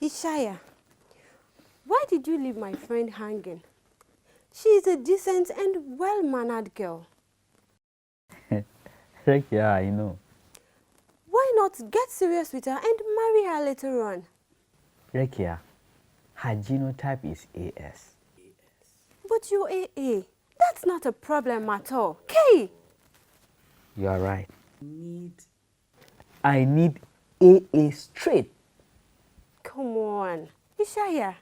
Ishaya, why did you leave my friend hanging? She is a decent and well-mannered girl. Heck yeah, I know. Why not get serious with her and marry her later on? Rekia, her genotype is AS. But you're AA. That's not a problem at all. K! You are right. I need AA straight. Come on. Ishaya,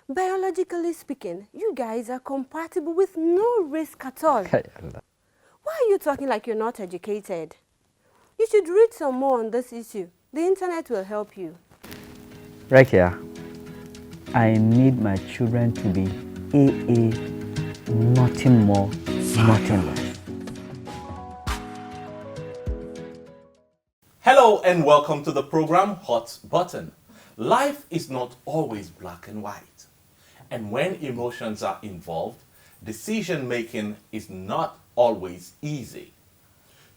biologically speaking, you guys are compatible with no risk at all. Why are you talking like you're not educated? You should read some more on this issue. The internet will help you. Rekia, I need my children to be AA, nothing more, nothing less. Hello and welcome to the program Hot Button. Life is not always black and white. And when emotions are involved, decision making is not always easy.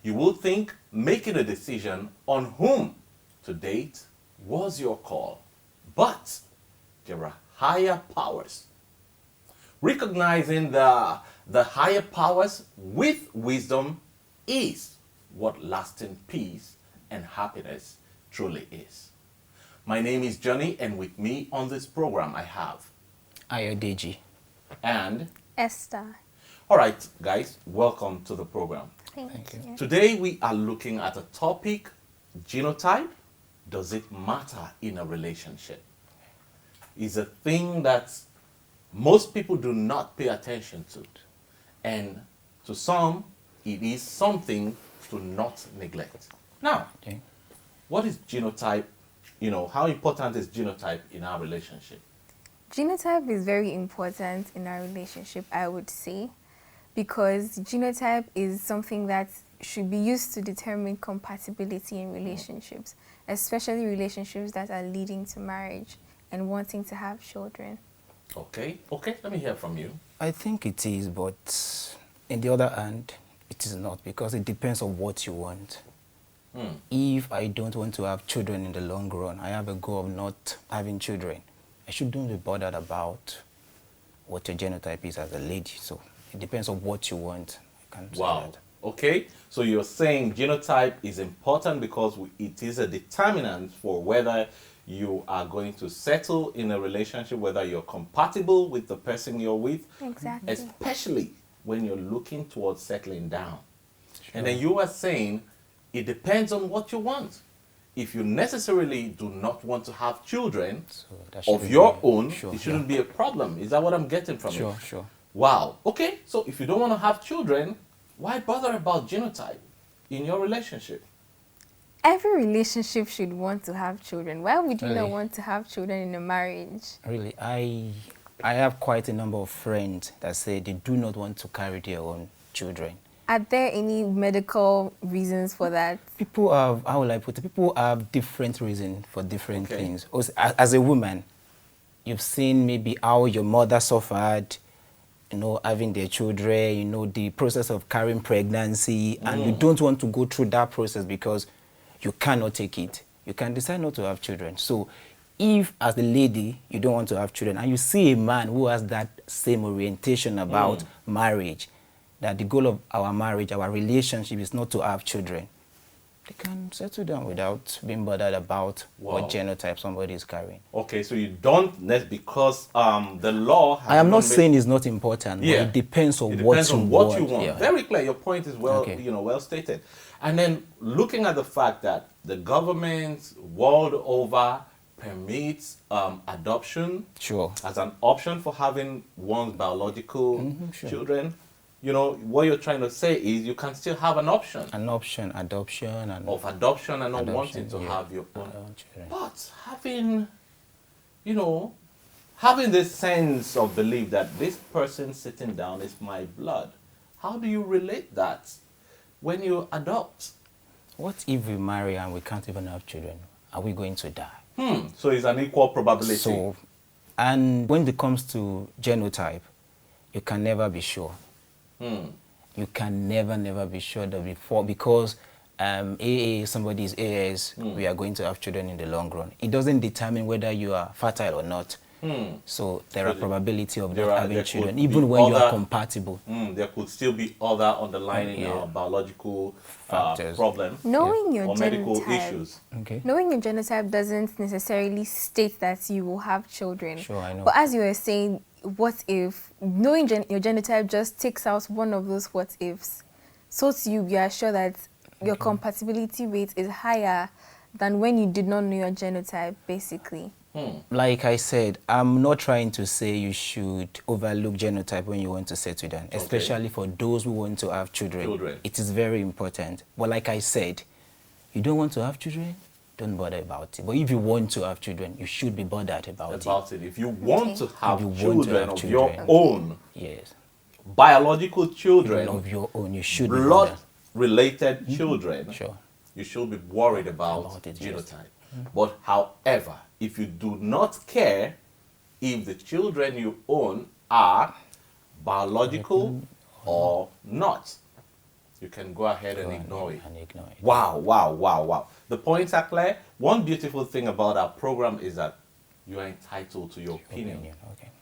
You will think making a decision on whom to date was your call. But there are higher powers. Recognizing the higher powers with wisdom is what lasting peace and happiness truly is. My name is Johnny, and with me on this program I have Ayodeji and Esther. All right, guys, welcome to the program. Thank you. Today we are looking at a topic: genotype. Does it matter in a relationship? Is a thing that most people do not pay attention to, and to some, it is something to not neglect. Now, Okay. what is genotype? You know, how important is genotype in our relationship? Genotype is very important in our relationship, I would say, because genotype is something that should be used to determine compatibility in relationships, especially relationships that are leading to marriage and wanting to have children. Okay, let me hear from you. I think it is, but in the other hand, it is not, because it depends on what you want. If I don't want to have children in the long run, I have a goal of not having children, I shouldn't be bothered about what your genotype is as a lady. So it depends on what you want. I can't say that. Okay, so you're saying genotype is important because it is a determinant for whether you are going to settle in a relationship, whether you're compatible with the person you're with, Exactly. especially when you're looking towards settling down. And then you are saying it depends on what you want. If you necessarily do not want to have children So that of shouldn't your be- own, sure, it shouldn't be a problem. Is that what I'm getting from Sure, it? sure. Wow. Okay, so if you don't want to have children, why bother about genotype in your relationship? Every relationship should want to have children. Why would you not Really? want to have children in a marriage? Really, I have quite a number of friends that say they do not want to carry their own children. Are there any medical reasons for that? People have, how will I put it? People have different reasons for different Okay. things. Also, as a woman, you've seen maybe how your mother suffered, you know, having their children, you know, the process of carrying pregnancy, and you don't want to go through that process because you cannot take it. You can decide not to have children. So if, as the lady, you don't want to have children, and you see a man who has that same orientation about marriage, that the goal of our marriage, our relationship is not to have children, they can settle down without being bothered about what genotype somebody is carrying. Okay, so you don't because the law has I am not made- saying it's not important, but it depends on, It depends on what you want. Yeah. Very clear. Your point is well, Okay. well stated. And then looking at the fact that the government world over permits adoption Sure. as an option for having one's biological sure. children, you know, what you're trying to say is you can still have an option An option, adoption, and of adoption and not Adoption, wanting to yeah. have your own. children. But having, you know, having this sense of belief that this person sitting down is my blood, how do you relate that when you adopt? What if we marry and we can't even have children? Are we going to die? So it's an equal probability. So, and when it comes to genotype, you can never be sure. You can never be sure that before, because AA, somebody is AS, we are going to have children in the long run. It doesn't determine whether you are fertile or not. So there are probability of not having children, even when you are compatible. There could still be other underlying biological factors, problems, Knowing your or medical genotype, issues. Okay. knowing your genotype doesn't necessarily state that you will have children. Sure, I know. But as you were saying, what if knowing your genotype just takes out one of those what ifs? So to you are sure that your compatibility rate is higher than when you did not know your genotype, basically. Like I said, I'm not trying to say you should overlook genotype when you want to settle down, especially for those who want to have children. It is very important. But like I said, you don't want to have children, don't bother about it. But if you want to have children, you should be bothered about it. If you want to have children of children, your own, yes, biological children of your own, you should be bothered. Blood-related children, Sure. you should be worried about it, genotype. But however, if you do not care if the children you own are biological or not, you can go ahead and ignore it. Wow. The points are clear. One beautiful thing about our program is that you are entitled to your opinion.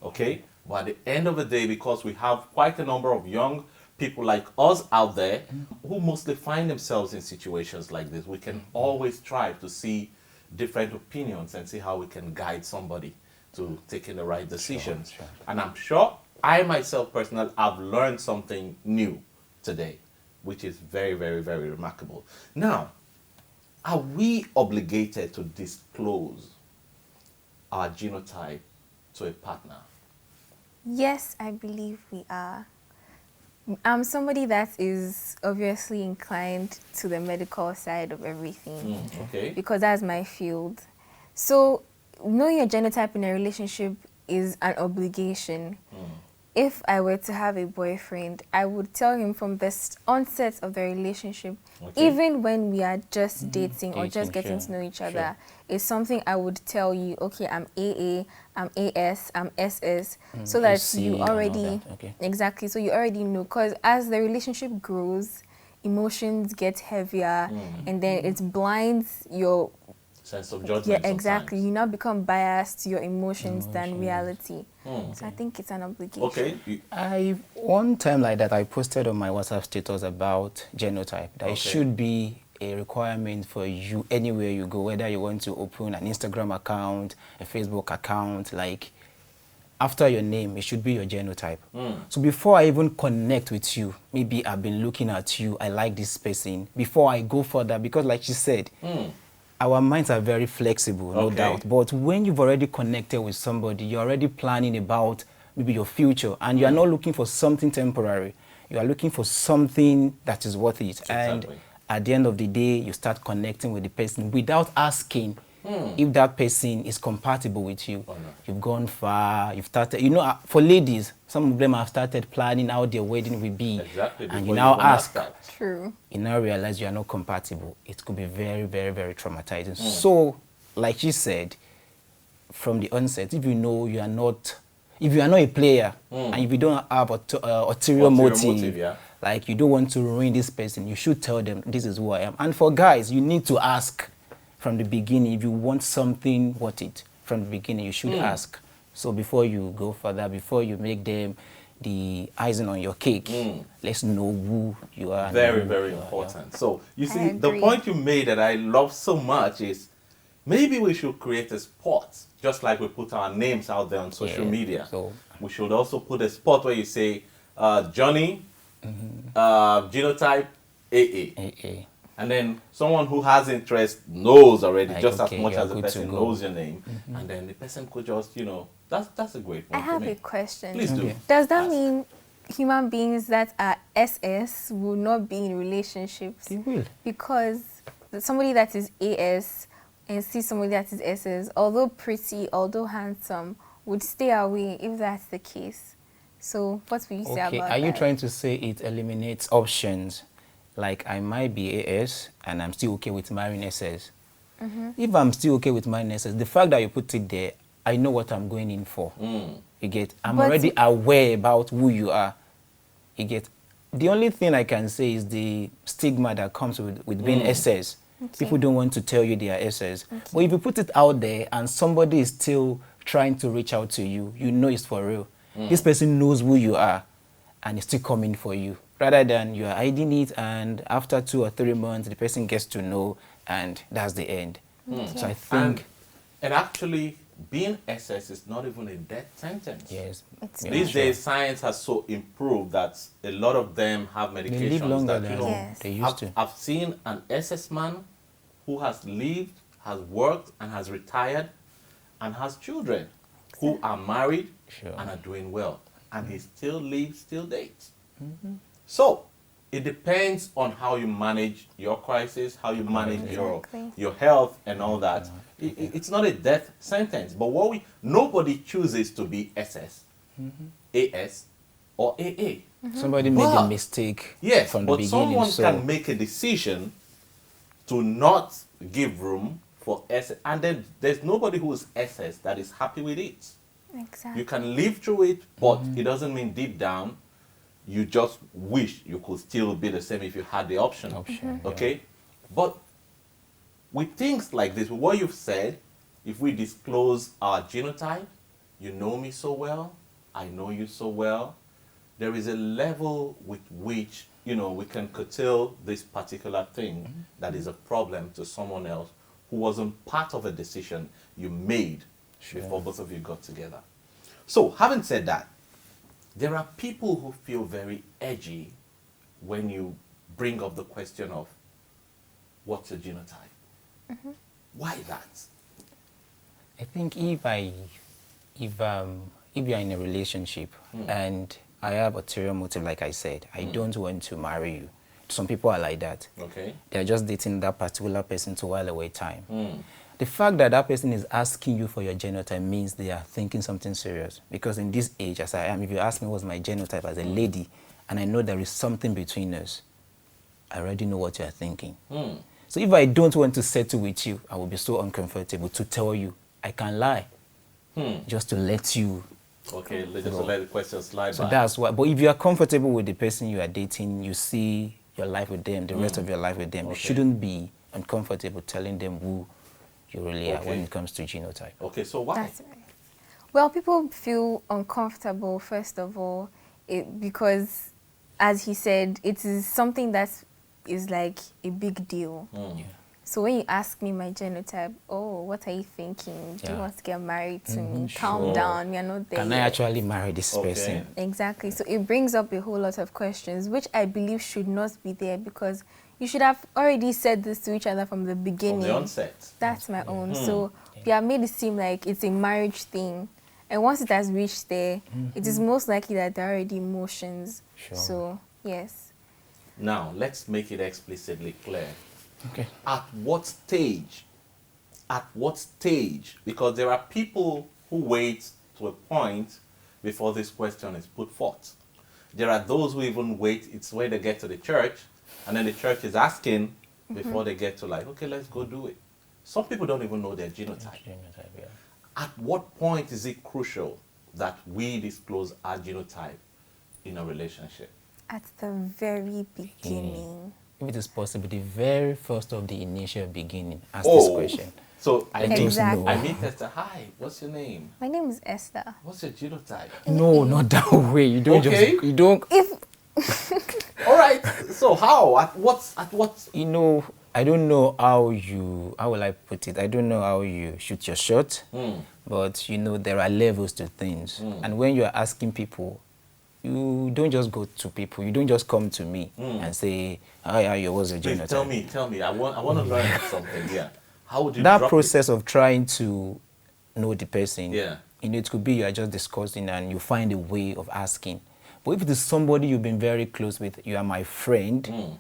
Okay? But at the end of the day, because we have quite a number of young people like us out there who mostly find themselves in situations like this, we can always strive to see different opinions and see how we can guide somebody to taking the right decisions. Sure. And I'm sure I myself personally have learned something new today, which is very, very, very remarkable. Now, are we obligated to disclose our genotype to a partner? Yes, I believe we are. I'm somebody that is obviously inclined to the medical side of everything. Because that's my field. So knowing your genotype in a relationship is an obligation. If I were to have a boyfriend, I would tell him from the onset of the relationship, even when we are just dating or just getting to know each other, it's something I would tell you, okay, I'm AA, I'm AS, I'm SS, so that you already, exactly, so you already know, because as the relationship grows, emotions get heavier, and then it blinds your sense of judgment. Yeah, exactly. You now become biased to your emotions than reality. So I think it's an obligation. One time like that, I posted on my WhatsApp status about genotype. That it should be a requirement for you anywhere you go, whether you want to open an Instagram account, a Facebook account, like after your name, it should be your genotype. So before I even connect with you, maybe I've been looking at you, I like this person, before I go further, because like she said, our minds are very flexible, no doubt. But when you've already connected with somebody, you're already planning about maybe your future, and you are not looking for something temporary. You are looking for something that is worth it. And at the end of the day, you start connecting with the person without asking if that person is compatible with you. You've gone far, you've started, you know, for ladies, some of them have started planning how their wedding will be. And you now ask. True. You now realize you are not compatible. It could be very, very, very traumatizing. So, like you said, from the onset, if you know you are not, if you are not a player, and if you don't have ulterior motive, like you don't want to ruin this person, you should tell them, this is who I am. And for guys, you need to ask from the beginning. If you want something worth it, from the beginning, you should ask. So before you go further, before you make them the icing on your cake, let's know who you are. Very, very important. So you see, the point you made that I love so much is maybe we should create a spot, just like we put our names out there on social media. So we should also put a spot where you say, Johnny, genotype AA. And then someone who has interest knows already, like, just as much as the person knows your name. And then the person could just, you know, that's a great point. I have a question. Please do. Does that mean human beings that are SS will not be in relationships? They will. Because somebody that is AS and see somebody that is SS, although pretty, although handsome, would stay away if that's the case. So what will you say about that? Are you trying to say it eliminates options? like I might be AS and I'm still okay with marrying SS. If I'm still okay with marrying SS, the fact that you put it there, I know what I'm going in for. You get? I'm But already aware about who you are. You get? The only thing I can say is the stigma that comes with being SS. People don't want to tell you they are SS. But if you put it out there and somebody is still trying to reach out to you, you know it's for real. This person knows who you are and is still coming for you. Rather than you are hiding it and after 2 or 3 months, the person gets to know and that's the end. So I think... And actually, being SS is not even a death sentence. Yes. It's These days, science has so improved that a lot of them have They medications live longer that, you than know, Yes. they used to. I've seen an SS man who has lived, has worked, and has retired, and has children who are married Sure. and are doing well. And he still lives, still dates. So, it depends on how you manage your crisis, how you manage Exactly. your health and all that. It's not a death sentence. But nobody chooses to be SS, AS, or AA. Somebody made a But- mistake Yes, from the but beginning. someone So can make a decision to not give room for SS. And then there's nobody who is SS that is happy with it. Exactly. You can live through it, but it doesn't mean deep down you just wish you could still be the same if you had the option. Okay? But with things like this, with what you've said, if we disclose our genotype, you know me so well, I know you so well, there is a level with which, you know, we can curtail this particular thing that is a problem to someone else who wasn't part of a decision you made before both of you got together. So, having said that, there are people who feel very edgy when you bring up the question of what's a genotype? Why that? I think if you're in a relationship and I have ulterior motive, like I said, I don't want to marry you. Some people are like that. Okay. They're just dating that particular person to while away time. The fact that that person is asking you for your genotype means they are thinking something serious. Because in this age, as I am, if you ask me what's my genotype as a lady, and I know there is something between us, I already know what you are thinking. So if I don't want to settle with you, I will be so uncomfortable to tell you I can lie, just to let you. Okay, let's just let the question slide So by. that's why. But if you are comfortable with the person you are dating, you see your life with them, the rest of your life with them, you shouldn't be uncomfortable telling them who you really are when it comes to genotype. Okay, so why? That's right. Well, people feel uncomfortable, first of all, because, as he said, it is something that is like a big deal. So when you ask me my genotype, oh, what are you thinking? Do you want to get married to me? Calm down, you're not there Can I yet. actually marry this person? Exactly. So it brings up a whole lot of questions, which I believe should not be there, because you should have already said this to each other from the beginning. From the onset. That's my own. So we have made it seem like it's a marriage thing. And once it has reached there, it is most likely that there are already emotions. Sure. So, yes. Now, let's make it explicitly clear. Okay. At what stage? At what stage? Because there are people who wait to a point before this question is put forth. There are those who even wait, it's when they get to the church, and then the church is asking before they get to like, okay, let's go do it. Some people don't even know their genotype. At what point is it crucial that we disclose our genotype in a relationship? At the very beginning. If it is possible, the very first of the initial beginning, ask this question. So I meet, Exactly. I meet Esther. Hi, what's your name? My name is Esther. What's your genotype? No, not that way. You don't Okay. just, you don't, All right. So how? At what? you know, I don't know how will I put it? I don't know how you shoot your shot, but you know, there are levels to things. And when you are asking people, you don't just go to people. You don't just come to me and say, "Hi, how you? What's your Please genotype?" tell me. I want to learn something. Yeah. How would you That drop process of trying to know the person, Yeah. you know, it could be you are just discussing and you find a way of asking. But if it is somebody you've been very close with, you are my friend,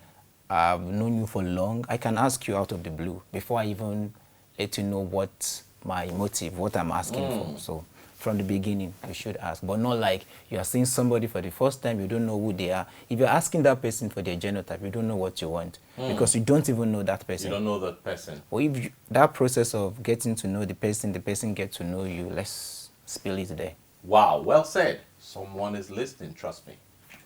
I've known you for long, I can ask you out of the blue before I even let you know what my motive, what I'm asking for. So from the beginning, you should ask. But not like you are seeing somebody for the first time, you don't know who they are. If you're asking that person for their genotype, you don't know what you want because you don't even know that person. You don't know that person. Or if that process of getting to know the person gets to know you, let's spill it there. Wow, well said. Someone is listening, trust me.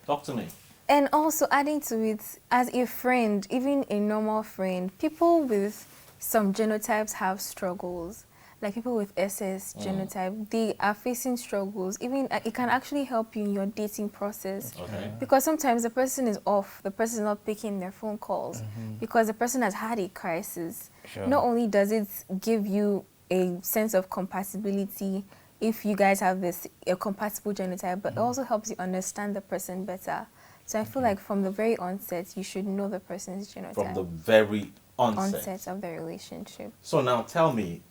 Talk to me. And also adding to it, as a friend, even a normal friend, people with some genotypes have struggles. Like people with SS genotype, they are facing struggles. Even it can actually help you in your dating process. Okay. Because sometimes the person is off, the person is not picking their phone calls because the person has had a crisis. Sure. Not only does it give you a sense of compatibility if you guys have a compatible genotype, but it also helps you understand the person better. So I feel like from the very onset, you should know the person's genotype. From the very onset. Of the relationship. So now tell me,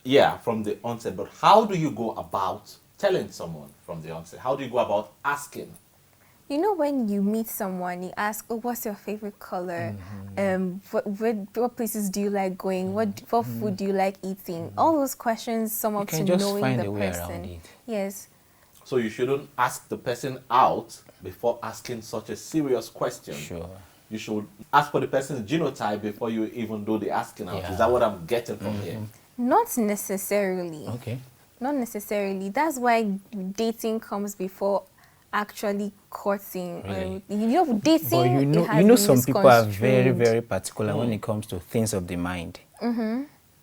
yeah, from the onset, but how do you go about telling someone from the onset? How do you go about asking? You know, when you meet someone, you ask, oh, what's your favorite color? What places do you like going? What food do you like eating? All those questions sum up to can just knowing find the a way person. around it. Yes. So you shouldn't ask the person out before asking such a serious question. Sure. You should ask for the person's genotype before you even do the asking out. Yeah. Is that what I'm getting from here? Not necessarily. Okay. Not necessarily. That's why dating comes before actually courting. Really? You know, dating. But you it has know been some people are very, misconstrued. very particular when it comes to things of the mind.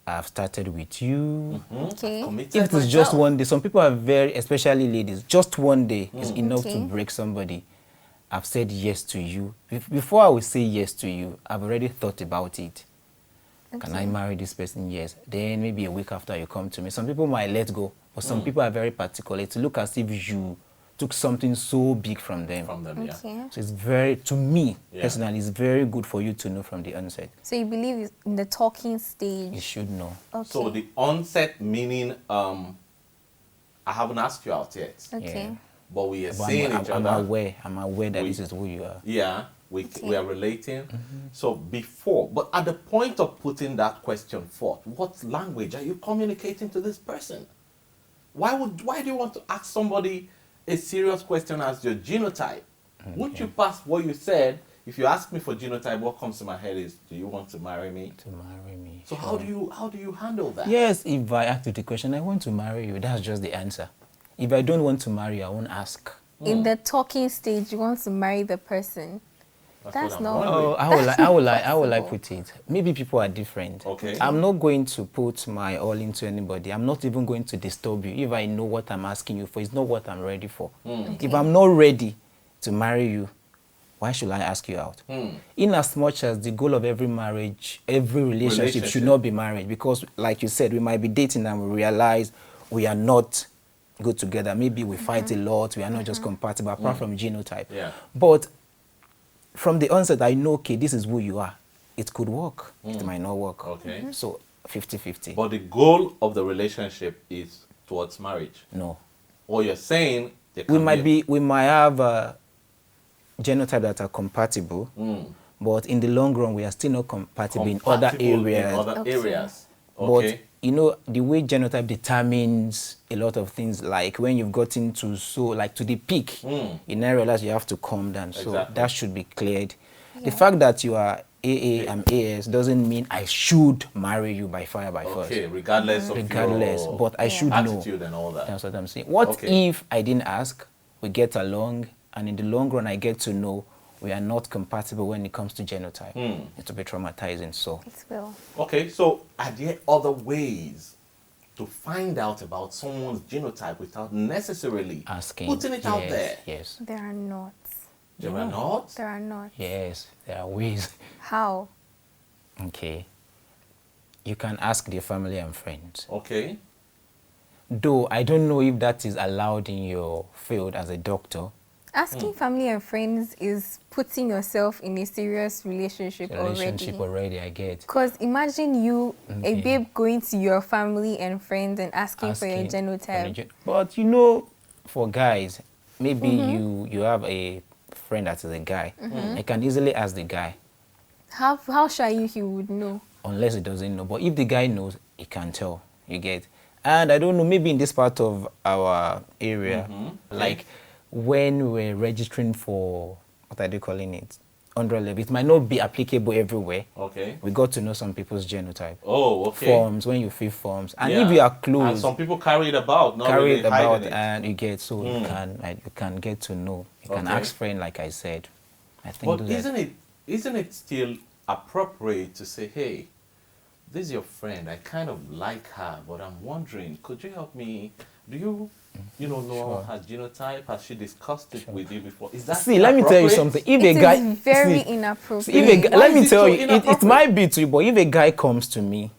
I've started with you. Okay. Committed If it's just myself. one day, some people are very, especially ladies, just one day is enough to Okay. break somebody. I've said yes to you. Before I will say yes to you, I've already thought about it. Can I marry this person? Yes. Then maybe a week after you come to me. Some people might let go, but some people are very particular. To look as if you took something so big from them. Yeah. Okay. So it's very, to me, Yeah. personally, it's very good for you to know from the onset. So you believe in the talking You stage? should know. Okay. So the onset meaning, I haven't asked you out yet, Okay. Yeah. but we are But seeing I'm each other. I'm aware that We- this is who you are. Yeah, we are relating. So before, but at the point of putting that question forth, what language are you communicating to this person? Why do you want to ask somebody a serious question as your genotype? Wouldn't you pass what you said? If you ask me for genotype, what comes to my head is, do you want to marry me? To marry me. So sure. how do you handle that? Yes, if I ask you the question, I want to marry you, that's just the answer. If I don't want to marry you, I won't ask. In the talking stage, you want to marry the person. That's what I'm not. wondering. Oh, I would like put it. Maybe people are different. Okay. I'm not going to put my all into anybody. I'm not even going to disturb you if I know what I'm asking you for. It's not what I'm ready for. If I'm not ready to marry you, why should I ask you out? In as much as the goal of every marriage, every relationship should not be marriage, because like you said, we might be dating and we realize we are not good together. Maybe we fight a lot. We are not just compatible apart from genotype. Yeah. But from the onset, I know, okay, this is who you are. It could work. It might not work. Okay. So 50-50. But the goal of the relationship is towards marriage. No. Or you're saying there We can might have a genotype that are compatible, but in the long run, we are still not compatible in other compatible areas. In other Okay. areas. Okay. But you know, the way genotype determines a lot of things, like when you've gotten to to the peak, you now realize you have to calm down. So Exactly. that should be cleared. The fact that you are AA and AS doesn't mean I should marry you by fire by force. Okay, regardless of Regardless, your but I should know. attitude and all that. That's what I'm saying. What Okay. if I didn't ask, we get along, and in the long run I get to know we are not compatible when it comes to genotype? It will be traumatizing. So It will. Okay, so are there other ways to find out about someone's genotype without necessarily asking, putting it out there? Yes, There are not. There are not? There are not. yes, there are ways. How? Okay, you can ask their family and friends. Okay. Though I don't know if that is allowed in your field as a doctor. Asking family and friends is putting yourself in a serious relationship Already, I get. Because imagine you, Okay. a babe, going to your family and friends and asking for your Asking genotype. But you know, for guys, maybe you have a friend that is a guy. I can easily ask the guy, How sure are you he would know? unless he doesn't know. But if the guy knows, he can tell. You get. And I don't know, maybe in this part of our area, like when we're registering for, what are they calling it? 100 level, it might not be applicable everywhere. Okay. We got to know some people's genotype. Oh, okay. Forms, when you fill forms. And Yeah. if you are close, And some people carry it about, not carry really it about, hiding it. and you get, so you can get to know. You can Okay. ask friend, like I said. I think But those are- isn't it still appropriate to say, hey, this is your friend, I kind of like her, but I'm wondering, could you help me? Do you know her genotype? Has she discussed it with you before? Is that See, let me tell you appropriate? something. If It a guy, is very see, inappropriate. if a guy, Why let is me it tell so you, it inappropriate? might be to you, but if a guy comes to me,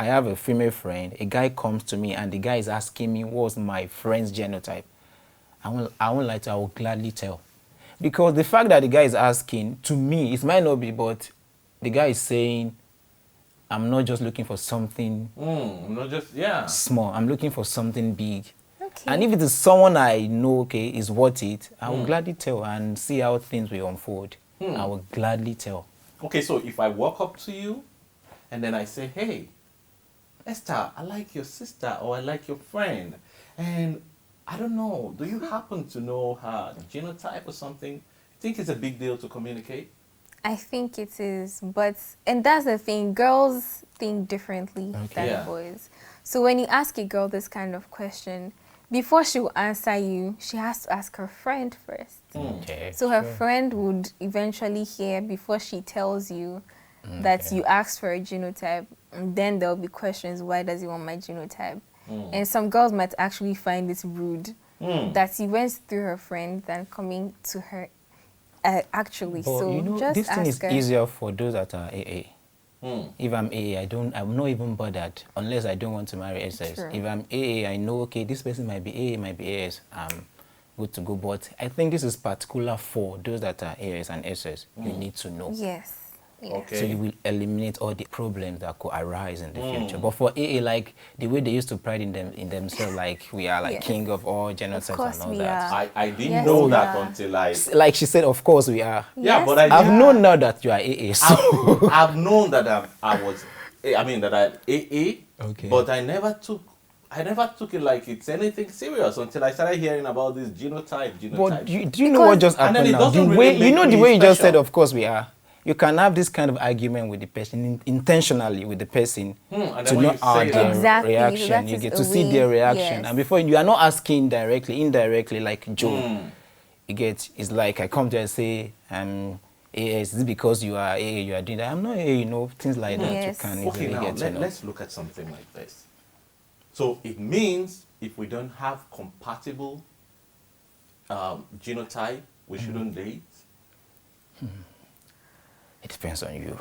I have a female friend, a guy comes to me and the guy is asking me what's my friend's genotype, I won't lie to you, I will gladly tell. Because the fact that the guy is asking, to me, it might not be, but the guy is saying, I'm not just looking for something Not just, yeah. small, I'm looking for something big. Okay. And if it is someone I know, okay, is worth it, I will gladly tell and see how things will unfold. I will gladly tell. Okay, so if I walk up to you and then I say, hey, Esther, I like your sister or I like your friend, and I don't know, do you happen to know her genotype or something? You think it's a big deal to communicate? I think it is, and that's the thing, girls think differently than Yeah. boys. So when you ask a girl this kind of question, before she will answer you, she has to ask her friend first. Okay. So her friend would eventually hear before she tells you that you asked for a genotype, and then there'll be questions, why does he want my genotype? And some girls might actually find it rude that he went through her friend than coming to her actually. But So you know, just this thing is ask her. easier for those that are AA. If I'm AA, I'm not even bothered unless I don't want to marry SS. True. If I'm AA, I know, okay, this person might be AA, might be AS. I'm good to go. But I think this is particular for those that are AS and SS. You need to know. Yes. Yes. Okay. So you will eliminate all the problems that could arise in the future. But for AA, like the way they used to pride in themselves, like we are like Yes. king of all genotypes course and all we that. are. I didn't Yes, know we that are. until I... Like she said, of course we are. Yeah, Yes, but I we I've didn't... known now that you are AA. So I've known that that I AA, Okay. but I never took it like it's anything serious until I started hearing about this genotype. But do you know what just And then happened it now? The doesn't way, really you know make the me way you just said, special. of course we are. You can have this kind of argument with the person intentionally with the person and then to when know you how say their that- Exactly, so reaction. that You is get a to see way- their reaction, yes. and before you are not asking directly, indirectly, like Joe. You get, it's like I come there and say, is this because you are AA, you are doing that? I'm not AA, you know, things like that. You Yes. can Okay, easily now get to know. let's look at something like this. So it means if we don't have compatible genotype, we shouldn't date. It depends on you.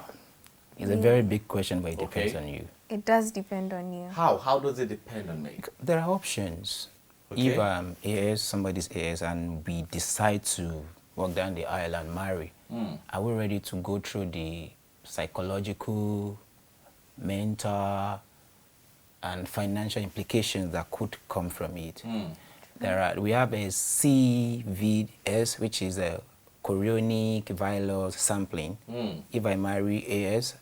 It's a very big question, but it depends Okay. on you. It does depend on you. How does it depend on me? There are options. Okay. If somebody's AS and we decide to walk down the aisle and marry, are we ready to go through the psychological, mental, and financial implications that could come from it? We have a CVS, which is a chorionic villus sampling. If I marry AS,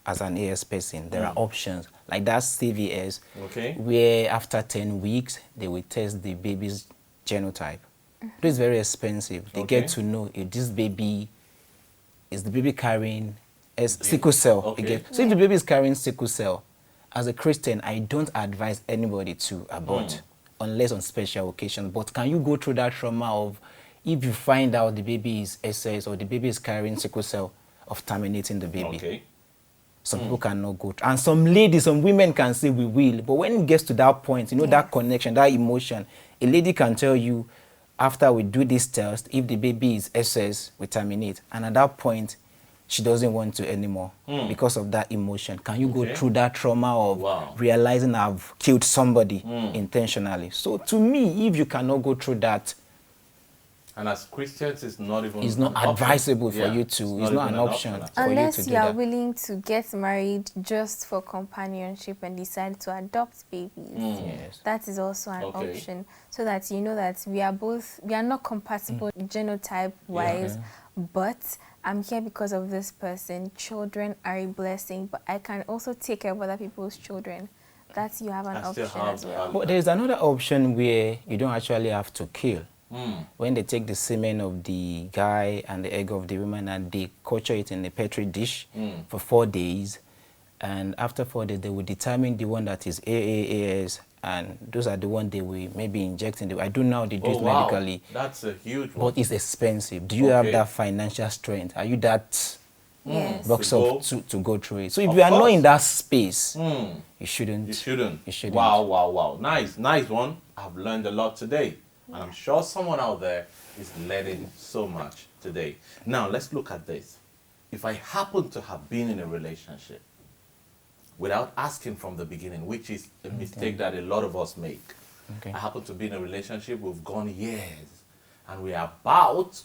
as an AS person, there are options like that CVS, Okay. where after 10 weeks they will test the baby's genotype. It is very expensive. They Okay. get to know if this baby is the baby carrying sickle cell. Okay. Again. So if the baby is carrying sickle cell, as a Christian, I don't advise anybody to abort unless on special occasions. But can you go through that trauma of if you find out the baby is SS or the baby is carrying sickle cell, of terminating the baby? Okay. Some people cannot go through. And some ladies, some women can say we will. But when it gets to that point, you know, that connection, that emotion, a lady can tell you, after we do this test, if the baby is SS, we terminate. And at that point, she doesn't want to anymore because of that emotion. Can you go Okay. through that trauma of Wow. realizing I've killed somebody intentionally? So to me, if you cannot go through that, And as Christians, it's not even it's not an option. advisable for Yeah, you to, it's not even an option at all. for you Unless to do you are that. willing to get married just for companionship and decide to adopt babies. Yes. That is also an Okay. option, so that you know that we are not compatible genotype wise, but I'm here because of this person. Children are a blessing, but I can also take care of other people's children. That's you have an I still option have as well. But there's another option where you don't actually have to kill. Mm. When they take the semen of the guy and the egg of the woman and they culture it in a petri dish for 4 days, and after 4 days they will determine the one that is AAAS, and those are the ones they will maybe inject in the. I don't know how they do it medically. That's a huge one. But it's expensive. Do you have that financial strength? Are you that Yes. box To up to go through it? So if you are not in that space, you shouldn't. You shouldn't. You shouldn't. Wow. Nice one. I've learned a lot today. And I'm sure someone out there is learning so much today. Now, let's look at this. If I happen to have been in a relationship without asking from the beginning, which is a mistake that a lot of us make. Okay. I happen to be in a relationship, we've gone years, and we are about,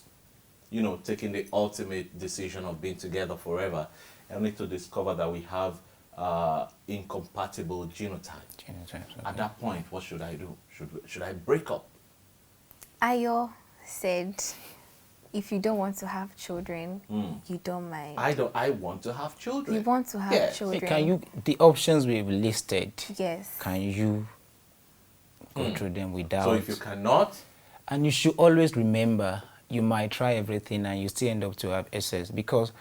taking the ultimate decision of being together forever, only to discover that we have incompatible genotype. At that point, what should I do? Should I break up? Ayo said, if you don't want to have children, you don't mind. I want to have children. You want to have children. Can you, the options we've listed, Yes. can you go through them without? So if you cannot? And you should always remember, you might try everything and you still end up to have SS, because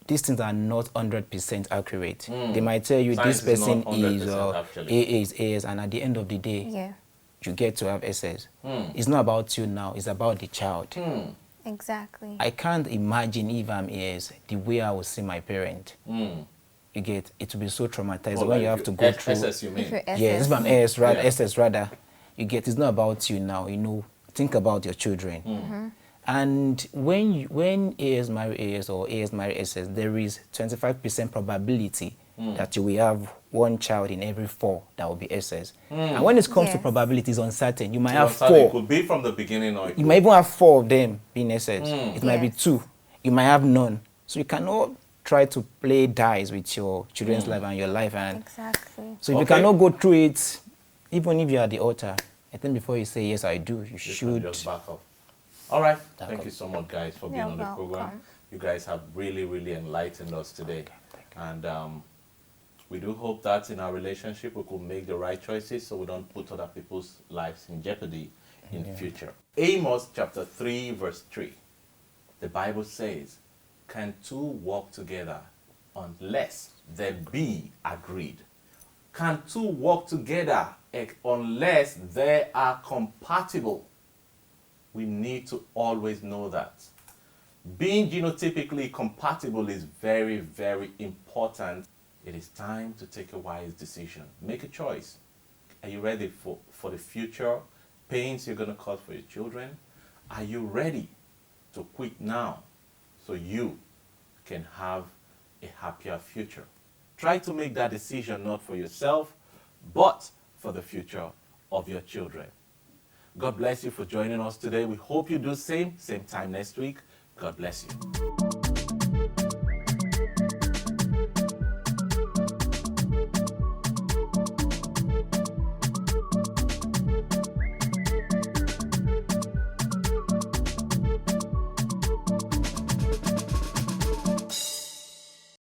these things are not 100% accurate. They might tell you Science this person is is not 100% actually. AA is AS, and at the end of the day, Yeah. you get to have SS. It's not about you now, it's about the child. Exactly. I can't imagine if I'm AS, the way I would see my parent. You get, it will be so traumatized when you have to go through. SS, you mean? If you're Yes, SS. if I'm AS, rather, Yeah. SS rather, you get, it's not about you now, think about your children. And when AS marry AS or AS marry SS, there is 25% probability that you will have one child in every 4 that will be SS. And when it comes to Yes. probability, it's uncertain. You might So have uncertain, 4. It could be from the beginning, or You might even have 4 of them being SS. It might be Yes. 2. You might have none. So you cannot try to play dice with your children's life and your life. And Exactly. so if you cannot go through it, even if you are the author, I think before you say, yes, I do, you should. just back up. All right. Back Thank up. you so much, guys, for being You're on the program. welcome. You guys have really, really enlightened us today. Thank you. And we do hope that in our relationship we could make the right choices so we don't put other people's lives in jeopardy in the future. Amos chapter 3 verse 3. The Bible says, can 2 walk together unless they be agreed? Can 2 walk together unless they are compatible? We need to always know that. Being genotypically compatible is very, very important. It is time to take a wise decision. Make a choice. Are you ready for the future pains you're going to cause for your children? Are you ready to quit now so you can have a happier future? Try to make that decision not for yourself, but for the future of your children. God bless you for joining us today. We hope you do the same time next week. God bless you.